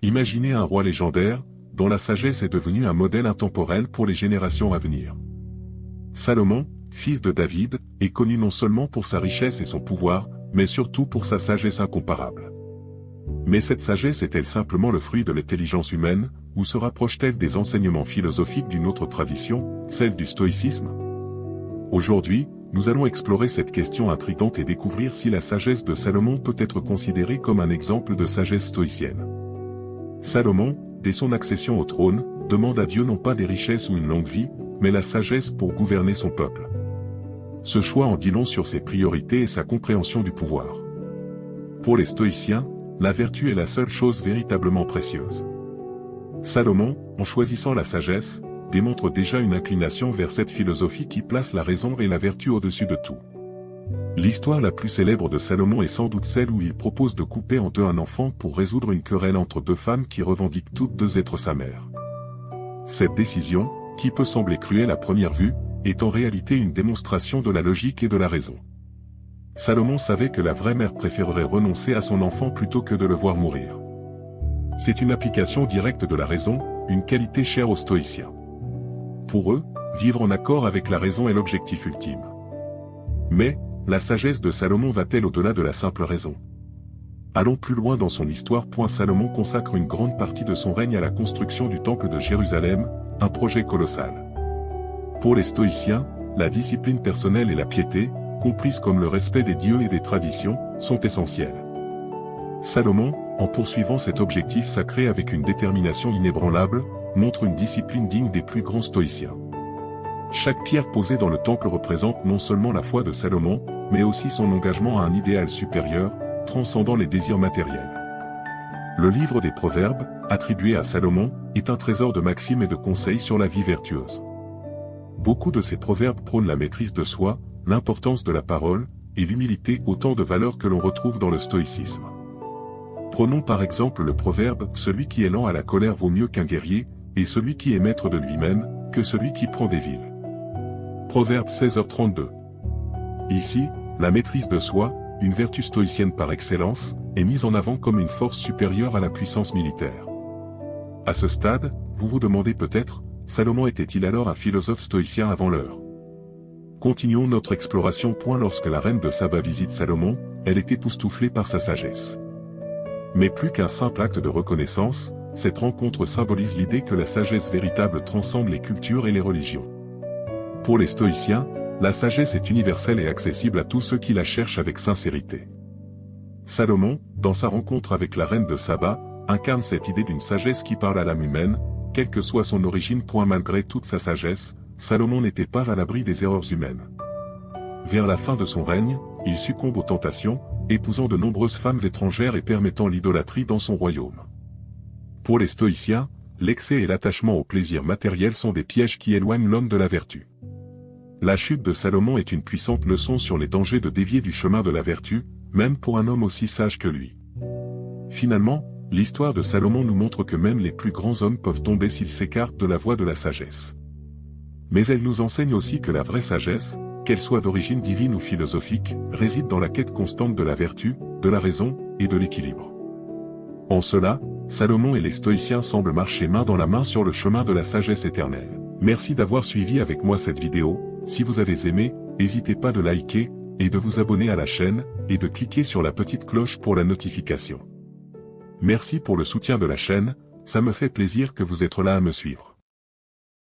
Imaginez un roi légendaire, dont la sagesse est devenue un modèle intemporel pour les générations à venir. Salomon, fils de David, est connu non seulement pour sa richesse et son pouvoir, mais surtout pour sa sagesse incomparable. Mais cette sagesse est-elle simplement le fruit de l'intelligence humaine, ou se rapproche-t-elle des enseignements philosophiques d'une autre tradition, celle du stoïcisme? Aujourd'hui, nous allons explorer cette question intrigante et découvrir si la sagesse de Salomon peut être considérée comme un exemple de sagesse stoïcienne. Salomon, dès son accession au trône, demande à Dieu non pas des richesses ou une longue vie, mais la sagesse pour gouverner son peuple. Ce choix en dit long sur ses priorités et sa compréhension du pouvoir. Pour les stoïciens, la vertu est la seule chose véritablement précieuse. Salomon, en choisissant la sagesse, démontre déjà une inclination vers cette philosophie qui place la raison et la vertu au-dessus de tout. L'histoire la plus célèbre de Salomon est sans doute celle où il propose de couper en deux un enfant pour résoudre une querelle entre deux femmes qui revendiquent toutes deux être sa mère. Cette décision, qui peut sembler cruelle à première vue, est en réalité une démonstration de la logique et de la raison. Salomon savait que la vraie mère préférerait renoncer à son enfant plutôt que de le voir mourir. C'est une application directe de la raison, une qualité chère aux stoïciens. Pour eux, vivre en accord avec la raison est l'objectif ultime. Mais, la sagesse de Salomon va-t-elle au-delà de la simple raison? Allons plus loin dans son histoire. Salomon consacre une grande partie de son règne à la construction du temple de Jérusalem, un projet colossal. Pour les stoïciens, la discipline personnelle et la piété, comprises comme le respect des dieux et des traditions, sont essentielles. Salomon, en poursuivant cet objectif sacré avec une détermination inébranlable, montre une discipline digne des plus grands stoïciens. Chaque pierre posée dans le temple représente non seulement la foi de Salomon, mais aussi son engagement à un idéal supérieur, transcendant les désirs matériels. Le livre des Proverbes, attribué à Salomon, est un trésor de maximes et de conseils sur la vie vertueuse. Beaucoup de ces proverbes prônent la maîtrise de soi, l'importance de la parole, et l'humilité, autant de valeurs que l'on retrouve dans le stoïcisme. Prenons par exemple le proverbe « Celui qui est lent à la colère vaut mieux qu'un guerrier, et celui qui est maître de lui-même, que celui qui prend des villes. » Proverbe 16h32. Ici, la maîtrise de soi, une vertu stoïcienne par excellence, est mise en avant comme une force supérieure à la puissance militaire. À ce stade, vous vous demandez peut-être, Salomon était-il alors un philosophe stoïcien avant l'heure? Continuons notre exploration. Lorsque la reine de Saba visite Salomon, elle est époustouflée par sa sagesse. Mais plus qu'un simple acte de reconnaissance, cette rencontre symbolise l'idée que la sagesse véritable transcende les cultures et les religions. Pour les stoïciens, la sagesse est universelle et accessible à tous ceux qui la cherchent avec sincérité. Salomon, dans sa rencontre avec la reine de Saba, incarne cette idée d'une sagesse qui parle à l'âme humaine, quelle que soit son origine. Malgré toute sa sagesse, Salomon n'était pas à l'abri des erreurs humaines. Vers la fin de son règne, il succombe aux tentations, épousant de nombreuses femmes étrangères et permettant l'idolâtrie dans son royaume. Pour les stoïciens, l'excès et l'attachement au plaisir matériel sont des pièges qui éloignent l'homme de la vertu. La chute de Salomon est une puissante leçon sur les dangers de dévier du chemin de la vertu, même pour un homme aussi sage que lui. Finalement, l'histoire de Salomon nous montre que même les plus grands hommes peuvent tomber s'ils s'écartent de la voie de la sagesse. Mais elle nous enseigne aussi que la vraie sagesse, qu'elle soit d'origine divine ou philosophique, réside dans la quête constante de la vertu, de la raison, et de l'équilibre. En cela, Salomon et les stoïciens semblent marcher main dans la main sur le chemin de la sagesse éternelle. Merci d'avoir suivi avec moi cette vidéo. Si vous avez aimé, n'hésitez pas de liker, et de vous abonner à la chaîne, et de cliquer sur la petite cloche pour la notification. Merci pour le soutien de la chaîne, ça me fait plaisir que vous êtes là à me suivre.